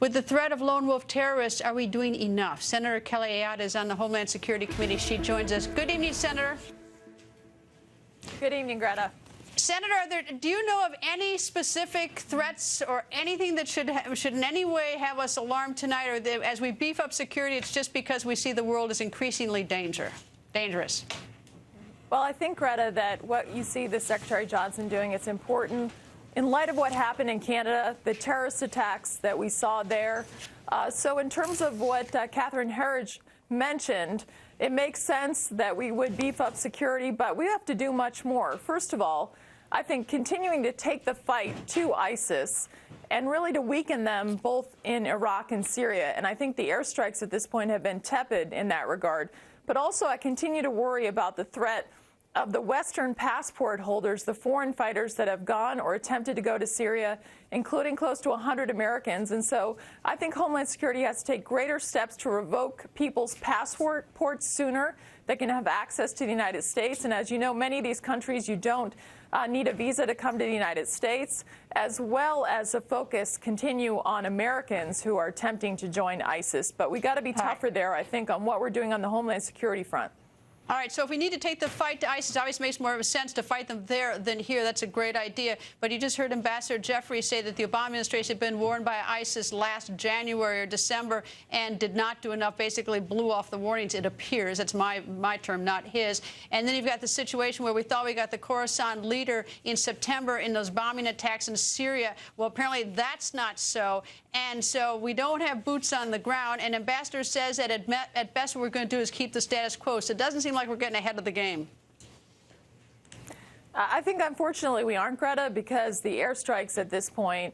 With the threat of lone wolf terrorists, are we doing enough? Senator Kelly Ayotte is on the Homeland Security Committee. She joins us. Good evening, Senator. Good evening, Greta. Senator, do you know of any specific threats or anything that should in any way have us alarmed tonight, or as we beef up security, it's just because we see the world is increasingly dangerous? Well, I think, Greta, that what you see the Secretary Johnson doing, it's important in light of what happened in Canada, the terrorist attacks that we saw there. So in terms of what Catherine Herridge mentioned, it makes sense that we would beef up security, but we have to do much more. First of all, I think continuing to take the fight to ISIS and really to weaken them both in Iraq and Syria. And I think the airstrikes at this point have been tepid in that regard. But also I continue to worry about the threat of the Western passport holders, the foreign fighters that have gone or attempted to go to Syria, including close to 100 Americans. And so I think Homeland Security has to take greater steps to revoke people's passports sooner that can have access to the United States. And as you know, many of these countries, you don't need a visa to come to the United States, as well as a focus continue on Americans who are attempting to join ISIS. But we got to be tougher there, I think, on what we're doing on the Homeland Security front. All right, so if we need to take the fight to ISIS, it obviously makes more of a sense to fight them there than here. That's a great idea. But you just heard Ambassador Jeffrey say that the Obama administration had been warned by ISIS last January or December and did not do enough, basically blew off the warnings, it appears. That's my term, not his. And then you've got the situation where we thought we got the Khorasan leader in September in those bombing attacks in Syria. Well, apparently that's not so. And so we don't have boots on the ground. And Ambassador says that at best what we're going to do is keep the status quo. So it doesn't seem like we're getting ahead of the game. I think, unfortunately, we aren't, Greta, because the airstrikes at this point,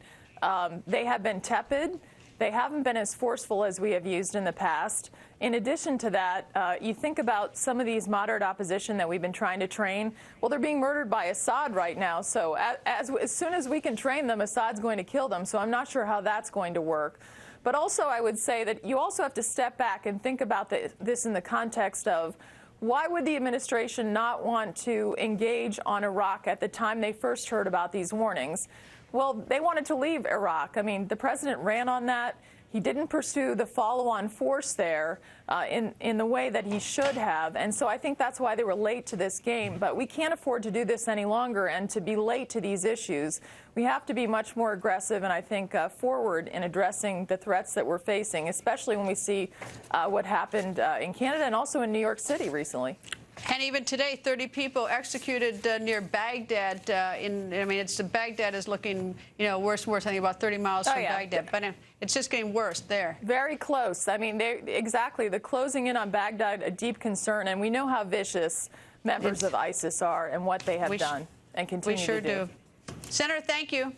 they have been tepid. They haven't been as forceful as we have used in the past. In addition to that, you think about some of these moderate opposition that we've been trying to train. Well, they're being murdered by Assad right now. So as soon as we can train them, Assad's going to kill them. So I'm not sure how that's going to work. But also, I would say that you also have to step back and think about this in the context of why would the administration not want to engage on Iraq at the time they first heard about these warnings? Well, they wanted to leave Iraq. I mean, the president ran on that. He didn't pursue the follow-on force there in the way that he should have. And so I think that's why they were late to this game. But we can't afford to do this any longer and to be late to these issues. We have to be much more aggressive and I think forward in addressing the threats that we're facing, especially when we see what happened in Canada and also in New York City recently. And even today, 30 people executed near Baghdad. Baghdad is looking, worse and worse. I think about 30 miles from Baghdad. But it's just getting worse there. Very close. I mean, exactly. The closing in on Baghdad, a deep concern. And we know how vicious members of ISIS are and what they have done and continue to do. We sure do. Senator, thank you.